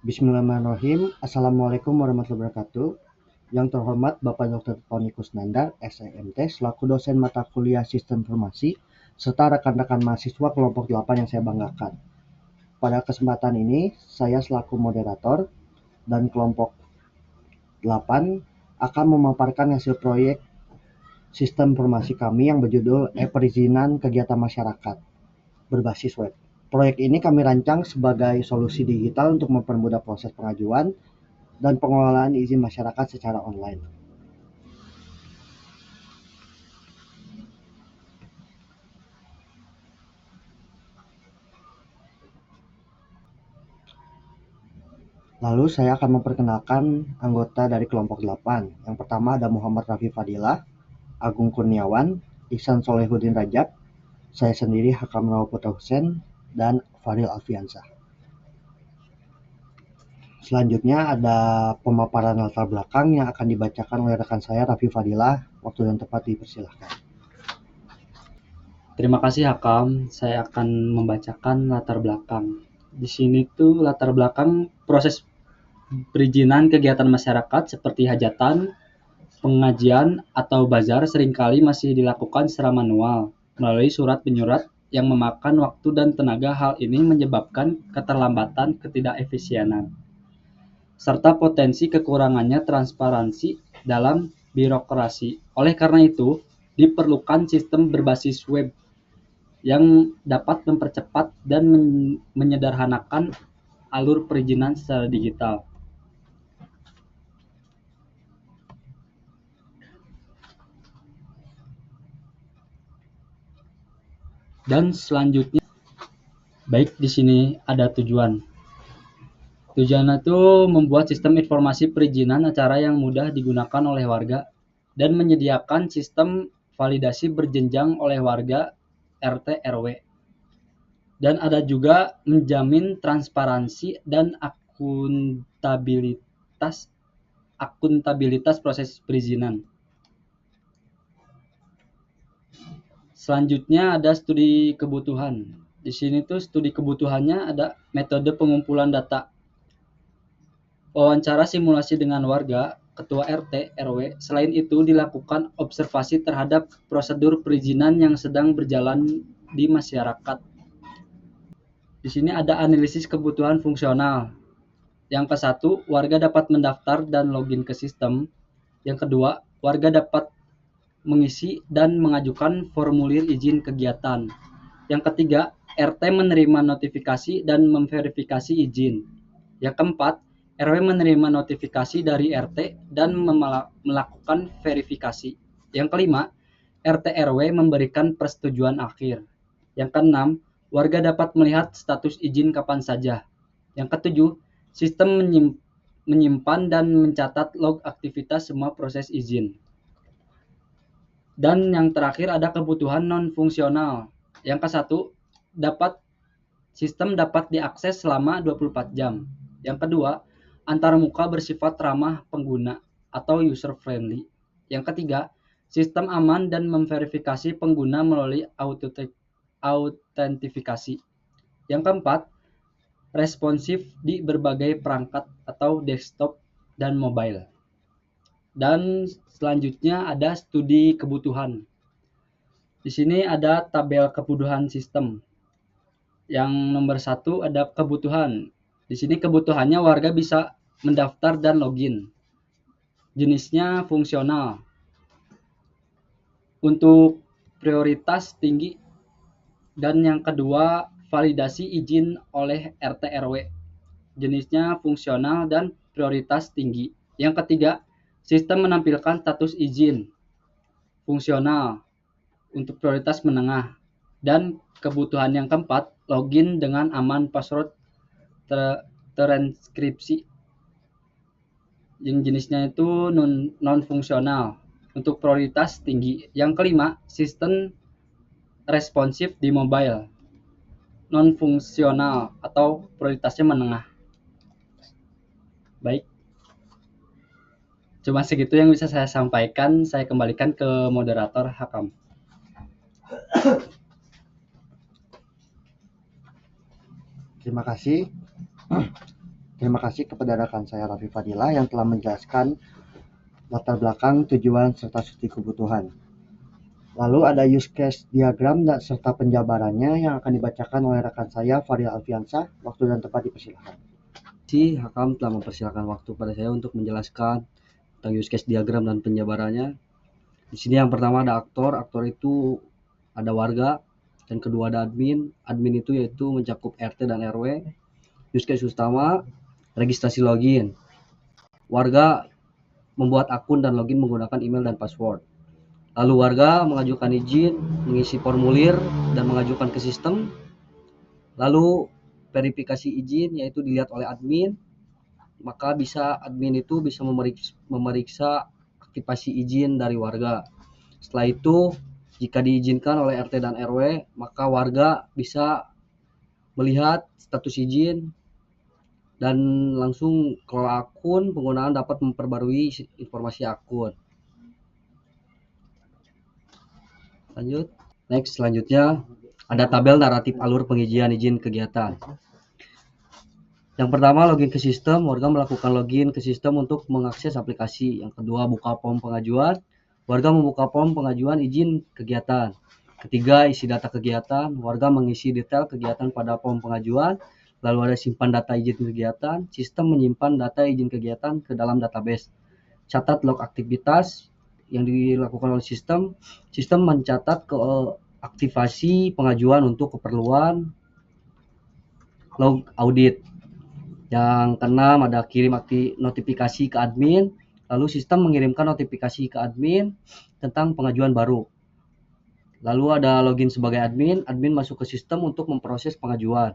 Bismillahirrahmanirrahim. Assalamualaikum warahmatullahi wabarakatuh. Yang terhormat Bapak Dr. Tony Kusnandar, SIMT, selaku dosen mata kuliah Sistem Informasi, serta rekan-rekan mahasiswa kelompok 8 yang saya banggakan. Pada kesempatan ini, saya selaku moderator dan kelompok 8 akan memaparkan hasil proyek Sistem Informasi kami yang berjudul Perizinan Kegiatan Masyarakat berbasis web. Proyek ini kami rancang sebagai solusi digital untuk mempermudah proses pengajuan dan pengelolaan izin masyarakat secara online. Lalu saya akan memperkenalkan anggota dari kelompok 8. Yang pertama ada Muhammad Rafi Fadilah, Agung Kurniawan, Ihsan Solehuddin Rajab, saya sendiri Hakam Rawaputra Hussein, dan Faril Alfiansyah. Selanjutnya ada pemaparan latar belakang yang akan dibacakan oleh rekan saya Rafi Fadilah. Waktu yang tepat dipersilahkan. Terima kasih Hakam, saya akan membacakan latar belakang. Di sini tuh latar belakang proses perizinan kegiatan masyarakat seperti hajatan, pengajian, atau bazar seringkali masih dilakukan secara manual melalui surat menyurat yang memakan waktu dan tenaga. Hal ini menyebabkan keterlambatan, ketidakefisienan, serta potensi kekurangannya transparansi dalam birokrasi. Oleh karena itu, diperlukan sistem berbasis web yang dapat mempercepat dan menyederhanakan alur perizinan secara digital. Dan selanjutnya, baik di sini ada tujuan. Tujuannya itu membuat sistem informasi perizinan acara yang mudah digunakan oleh warga dan menyediakan sistem validasi berjenjang oleh warga RT RW. Dan ada juga menjamin transparansi dan akuntabilitas proses perizinan. Selanjutnya ada studi kebutuhan. Di sini tuh studi kebutuhannya ada metode pengumpulan data, wawancara simulasi dengan warga, ketua RT, RW. Selain itu dilakukan observasi terhadap prosedur perizinan yang sedang berjalan di masyarakat. Di sini ada analisis kebutuhan fungsional. Yang ke satu, warga dapat mendaftar dan login ke sistem. Yang kedua, warga dapat mengisi dan mengajukan formulir izin kegiatan. Yang ketiga, RT menerima notifikasi dan memverifikasi izin. Yang keempat, RW menerima notifikasi dari RT dan melakukan verifikasi. Yang kelima, RT RW memberikan persetujuan akhir. Yang keenam, warga dapat melihat status izin kapan saja. Yang ketujuh, sistem menyimpan dan mencatat log aktivitas semua proses izin. Dan yang terakhir ada kebutuhan non-fungsional. Yang ke satu, sistem dapat diakses selama 24 jam. Yang kedua, antarmuka bersifat ramah pengguna atau user friendly. Yang ketiga, sistem aman dan memverifikasi pengguna melalui autentifikasi. Yang keempat, responsif di berbagai perangkat atau desktop dan mobile. Dan selanjutnya ada studi kebutuhan. Di sini ada tabel kebutuhan sistem. Yang nomor 1 ada kebutuhan. Di sini kebutuhannya warga bisa mendaftar dan login. Jenisnya fungsional. Untuk prioritas tinggi. Dan yang kedua, validasi izin oleh RT RW. Jenisnya fungsional dan prioritas tinggi. Yang ketiga, sistem menampilkan status izin fungsional untuk prioritas menengah. Dan kebutuhan yang keempat, login dengan aman, password terenskripsi. Yang jenisnya itu non-fungsional untuk prioritas tinggi. Yang kelima, sistem responsif di mobile, non-fungsional atau prioritasnya menengah. Baik, cuma segitu yang bisa saya sampaikan. Saya kembalikan ke moderator Hakam. Terima kasih. Terima kasih kepada rekan saya Raffi Fadila yang telah menjelaskan latar belakang, tujuan, serta studi kebutuhan. Lalu ada use case diagram dan serta penjabarannya yang akan dibacakan oleh rekan saya Fadil Alfiansyah. Waktu dan tempat dipersilakan. Si Hakam telah mempersilakan waktu pada saya untuk menjelaskan tentang use case diagram dan penjabarannya. Di sini yang pertama ada aktor itu ada warga, dan kedua ada admin. Admin itu yaitu mencakup RT dan RW. Use case utama registrasi login. Warga membuat akun dan login menggunakan email dan password. Lalu warga mengajukan izin, mengisi formulir dan mengajukan ke sistem. Lalu verifikasi izin yaitu dilihat oleh admin, maka admin itu bisa memeriksa aktivasi izin dari warga. Setelah itu, jika diizinkan oleh RT dan RW, maka warga bisa melihat status izin dan langsung kelola akun. Penggunaan dapat memperbarui informasi akun. Selanjutnya ada tabel naratif alur pengizinan izin kegiatan. Yang pertama, login ke sistem. Warga melakukan login ke sistem untuk mengakses aplikasi. Yang kedua, buka form pengajuan. Warga membuka form pengajuan izin kegiatan. Ketiga, isi data kegiatan. Warga mengisi detail kegiatan pada form pengajuan. Lalu ada simpan data izin kegiatan. Sistem menyimpan data izin kegiatan ke dalam database. Catat log aktivitas yang dilakukan oleh sistem. Sistem mencatat ke aktivasi pengajuan untuk keperluan log audit. Yang keenam ada kirim notifikasi ke admin. Lalu sistem mengirimkan notifikasi ke admin tentang pengajuan baru. Lalu ada login sebagai admin. Admin masuk ke sistem untuk memproses pengajuan.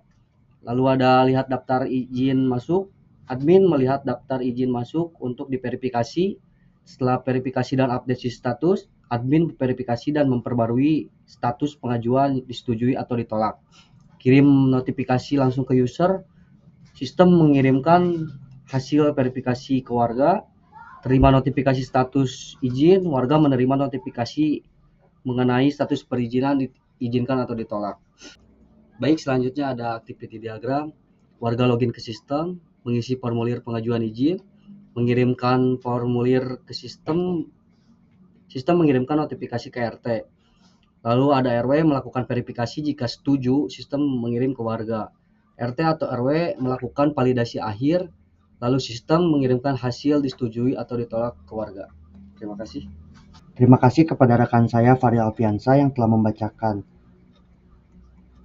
Lalu ada lihat daftar izin masuk. Admin melihat daftar izin masuk untuk diverifikasi. Setelah verifikasi dan update status, admin verifikasi dan memperbarui status pengajuan disetujui atau ditolak. Kirim notifikasi langsung ke user. Sistem mengirimkan hasil verifikasi ke warga. Terima notifikasi status izin. Warga menerima notifikasi mengenai status perizinan diizinkan atau ditolak. Baik, selanjutnya ada activity diagram. Warga login ke sistem, mengisi formulir pengajuan izin, mengirimkan formulir ke sistem. Sistem mengirimkan notifikasi ke RT. Lalu ada RW melakukan verifikasi. Jika setuju, sistem mengirim ke warga. RT atau RW melakukan validasi akhir, lalu sistem mengirimkan hasil disetujui atau ditolak ke warga. Terima kasih. Terima kasih kepada rekan saya Fadil Alfiansyah yang telah membacakan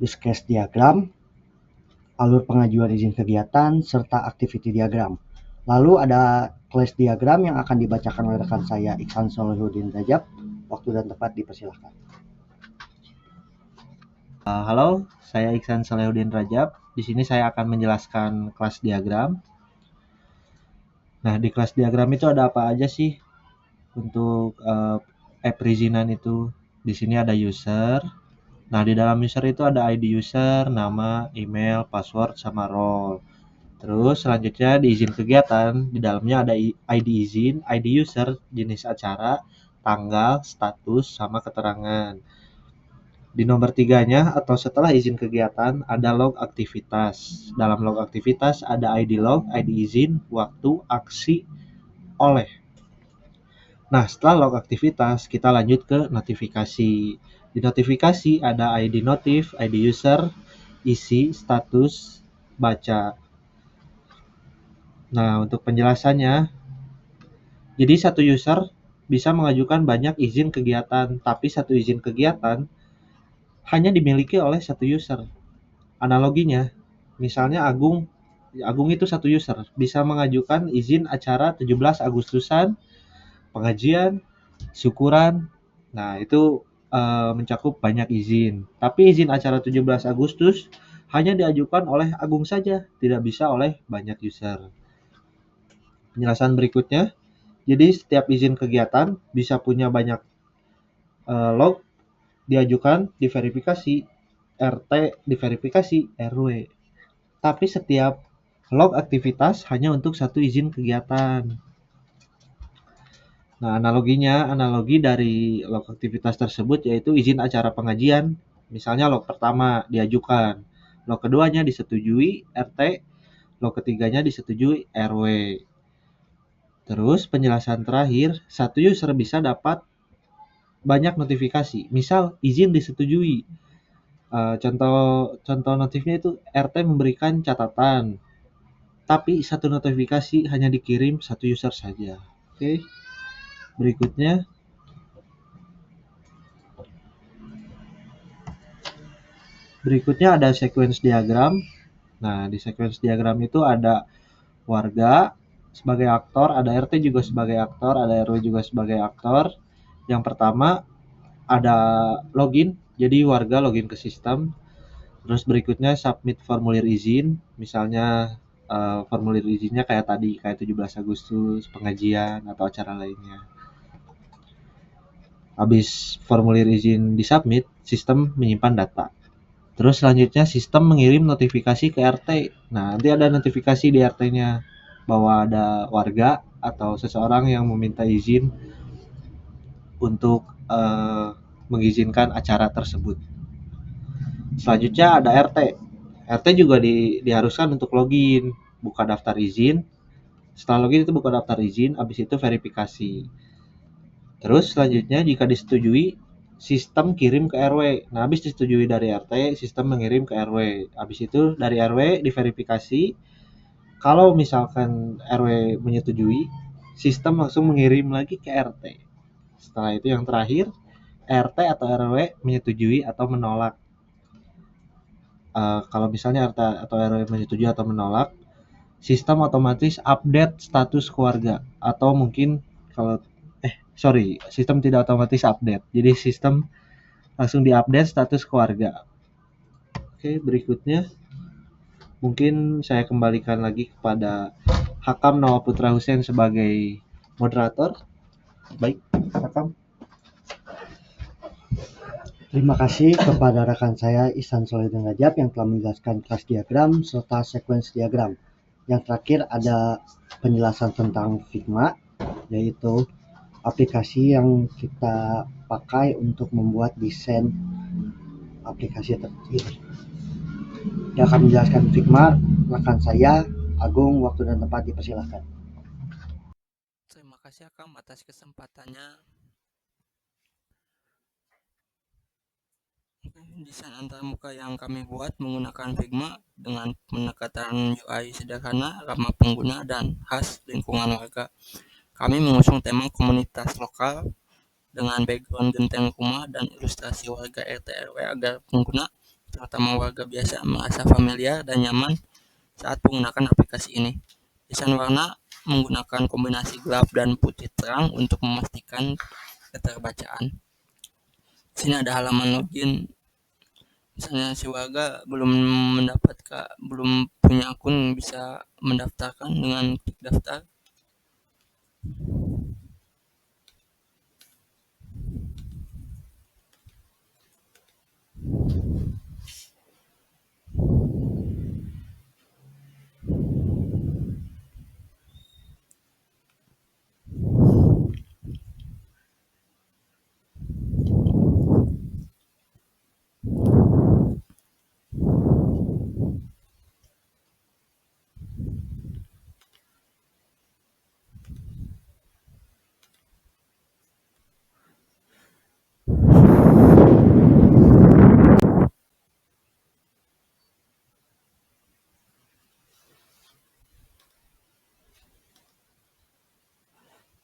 use case diagram, alur pengajuan izin kegiatan, serta activity diagram. Lalu ada class diagram yang akan dibacakan oleh rekan saya Iksan Solihuddin Rajab. Waktu dan tempat dipersilakan. Halo, saya Iksan Solihuddin Rajab. Di sini saya akan menjelaskan kelas diagram. Nah, di kelas diagram itu ada apa aja sih? Untuk perizinan itu, di sini ada user. Nah, di dalam user itu ada ID user, nama, email, password, sama role. Terus selanjutnya di izin kegiatan, di dalamnya ada ID izin, ID user, jenis acara, tanggal, status, sama keterangan. Di nomor 3-nya atau setelah izin kegiatan ada log aktivitas. Dalam log aktivitas ada ID log, ID izin, waktu, aksi, oleh. Nah, setelah log aktivitas kita lanjut ke notifikasi. Di notifikasi ada ID notif, ID user, isi, status, baca. Nah, untuk penjelasannya, jadi satu user bisa mengajukan banyak izin kegiatan, tapi satu izin kegiatan hanya dimiliki oleh satu user. Analoginya, misalnya Agung itu satu user, bisa mengajukan izin acara 17 Agustusan, pengajian, syukuran. Nah, itu mencakup banyak izin. Tapi izin acara 17 Agustus hanya diajukan oleh Agung saja, tidak bisa oleh banyak user. Penjelasan berikutnya, jadi setiap izin kegiatan bisa punya banyak log, diajukan, diverifikasi, RT, diverifikasi, RW. Tapi setiap log aktivitas hanya untuk satu izin kegiatan. Nah, analogi dari log aktivitas tersebut yaitu izin acara pengajian. Misalnya log pertama diajukan, log keduanya disetujui RT, log ketiganya disetujui RW. Terus penjelasan terakhir, satu user bisa dapat banyak notifikasi. Misal izin disetujui. Contoh notifnya itu RT memberikan catatan, tapi satu notifikasi hanya dikirim satu user saja. Oke. Berikutnya ada sequence diagram. Nah, di sequence diagram itu ada warga sebagai aktor, ada RT juga sebagai aktor, ada RW juga sebagai aktor. Yang pertama ada login, jadi warga login ke sistem. Terus berikutnya submit formulir izin, misalnya formulir izinnya kayak tadi, kayak 17 Agustus, pengajian, atau acara lainnya. Habis formulir izin disubmit, sistem menyimpan data. Terus selanjutnya sistem mengirim notifikasi ke RT. Nah, nanti ada notifikasi di RT-nya bahwa ada warga atau seseorang yang meminta izin untuk mengizinkan acara tersebut. Selanjutnya ada RT. RT juga diharuskan untuk login, buka daftar izin. Setelah login itu buka daftar izin, habis itu verifikasi. Terus selanjutnya jika disetujui, sistem kirim ke RW. Nah, habis disetujui dari RT, sistem mengirim ke RW. Habis itu dari RW diverifikasi. Kalau misalkan RW menyetujui, sistem langsung mengirim lagi ke RT. Setelah itu yang terakhir, RT atau RW menyetujui atau menolak. Kalau misalnya RT atau RW menyetujui atau menolak, sistem otomatis update status keluarga. Atau mungkin kalau sistem tidak otomatis update. Jadi sistem langsung diupdate status keluarga. Oke, berikutnya mungkin saya kembalikan lagi kepada Hakam Nawaputra Hussein sebagai moderator. Baik, Hakam. Terima kasih kepada rekan saya Ihsan Solihuddin Rajab yang telah menjelaskan kelas diagram serta sequence diagram. Yang terakhir ada penjelasan tentang Figma, yaitu aplikasi yang kita pakai untuk membuat desain aplikasi terkecil. Yang akan menjelaskan Figma, rekan saya Agung. Waktu dan tempat dipersilahkan. Terima kasih Akam atas kesempatannya. Desain antarmuka yang kami buat menggunakan Figma dengan pendekatan UI sederhana, ramah pengguna, dan khas lingkungan warga. Kami mengusung tema komunitas lokal dengan background genteng rumah dan ilustrasi warga RT RW agar pengguna, terutama warga biasa, merasa familiar dan nyaman saat menggunakan aplikasi ini. Desain warna menggunakan kombinasi gelap dan putih terang untuk memastikan keterbacaan. Di sini ada halaman login. Misalnya si warga belum punya akun, bisa mendaftarkan dengan klik daftar.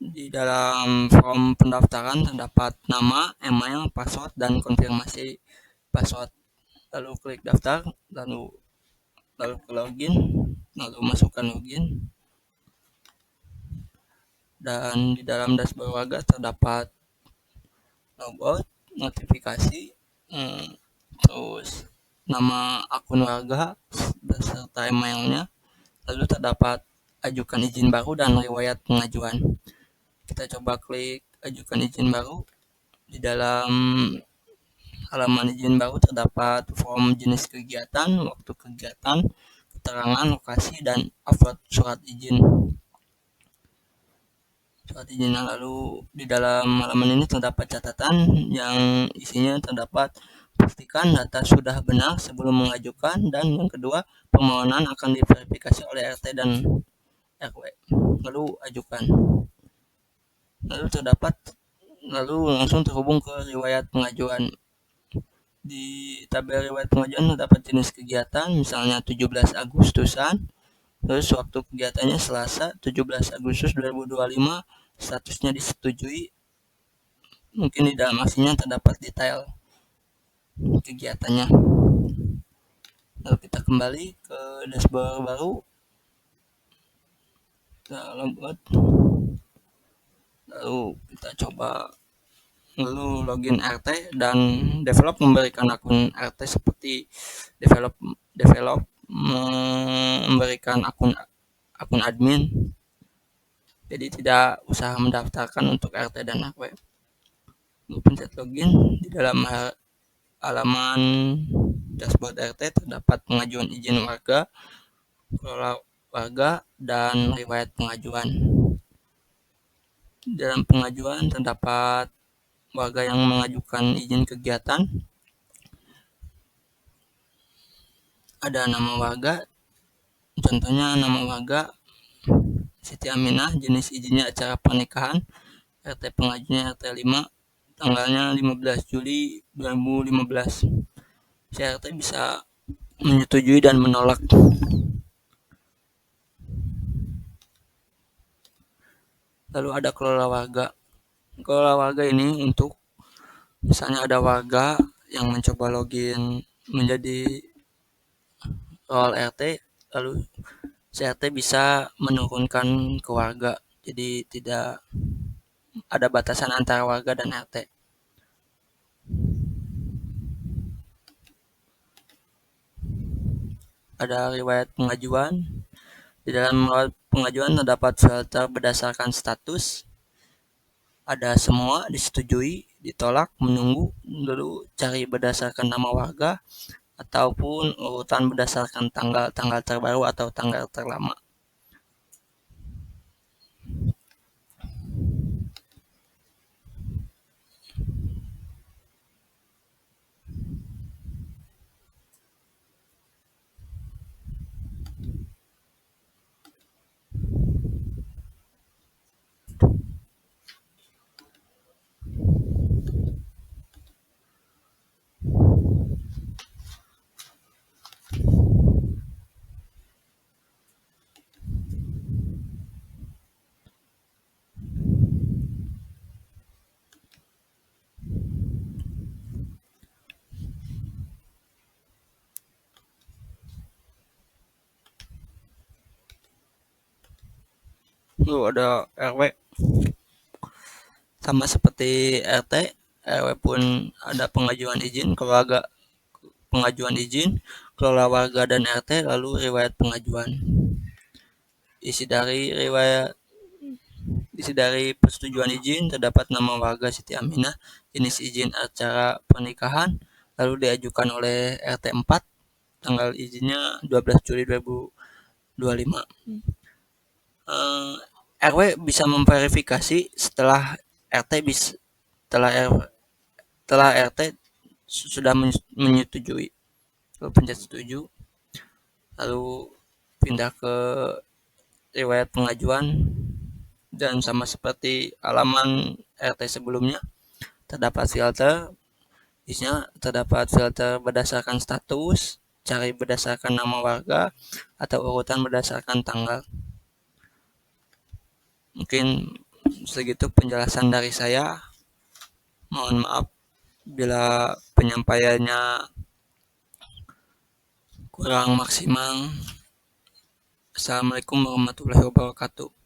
Di dalam form pendaftaran terdapat nama, email, password, dan konfirmasi password. Lalu klik daftar, lalu ke login, lalu masukkan login. Dan di dalam dashboard warga terdapat logout, notifikasi, terus nama akun warga beserta emailnya. Lalu terdapat ajukan izin baru dan riwayat pengajuan. Kita coba klik ajukan izin baru. Di dalam halaman izin baru terdapat form jenis kegiatan, waktu kegiatan, keterangan lokasi, dan upload surat izin. Lalu di dalam halaman ini terdapat catatan yang isinya terdapat pastikan data sudah benar sebelum mengajukan, dan yang kedua, permohonan akan diverifikasi oleh RT dan RW, lalu ajukan. Lalu langsung terhubung ke riwayat pengajuan. Di tabel riwayat pengajuan terdapat jenis kegiatan, misalnya 17 Agustusan, terus waktu kegiatannya Selasa 17 Agustus 2025, statusnya disetujui. Mungkin di dalam aksinya terdapat detail kegiatannya. Lalu kita kembali ke dashboard baru, kita login, lalu kita coba lalu login RT, dan develop memberikan akun RT seperti develop memberikan akun admin, jadi tidak usah mendaftarkan untuk RT dan RW. Pencet login. Di dalam halaman dashboard RT terdapat pengajuan izin warga, kelola warga, dan riwayat pengajuan. Di dalam pengajuan terdapat warga yang mengajukan izin kegiatan, ada nama warga, contohnya nama warga Siti Aminah, jenis izinnya acara pernikahan, RT pengajunya RT 5, tanggalnya 15 Juli 2015. Si RT bisa menyetujui dan menolak. Lalu ada kelola warga. Kelola warga ini untuk misalnya ada warga yang mencoba login menjadi role RT, lalu si RT bisa menurunkan ke warga, jadi tidak ada batasan antara warga dan RT. Ada riwayat pengajuan. Di dalam riwayat pengajuan terdapat filter berdasarkan status. Ada semua, disetujui, ditolak, menunggu, lalu cari berdasarkan nama warga, ataupun urutan berdasarkan tanggal terbaru atau tanggal terlama. Lalu ada RW, sama seperti RT, RW pun ada pengajuan izin, keluarga pengajuan izin, kelola warga, dan RT, lalu riwayat pengajuan. Isi dari persetujuan izin terdapat nama warga Siti Aminah, jenis izin acara pernikahan, lalu diajukan oleh RT 4, tanggal izinnya 12 Juli 2025. RW bisa memverifikasi setelah RT sudah menyetujui. Lalu pencet setuju, lalu pindah ke riwayat pengajuan, dan sama seperti halaman RT sebelumnya terdapat filter. Isinya terdapat filter berdasarkan status, cari berdasarkan nama warga, atau urutan berdasarkan tanggal. Mungkin segitu penjelasan dari saya. Mohon maaf bila penyampaiannya kurang maksimal. Assalamualaikum warahmatullahi wabarakatuh.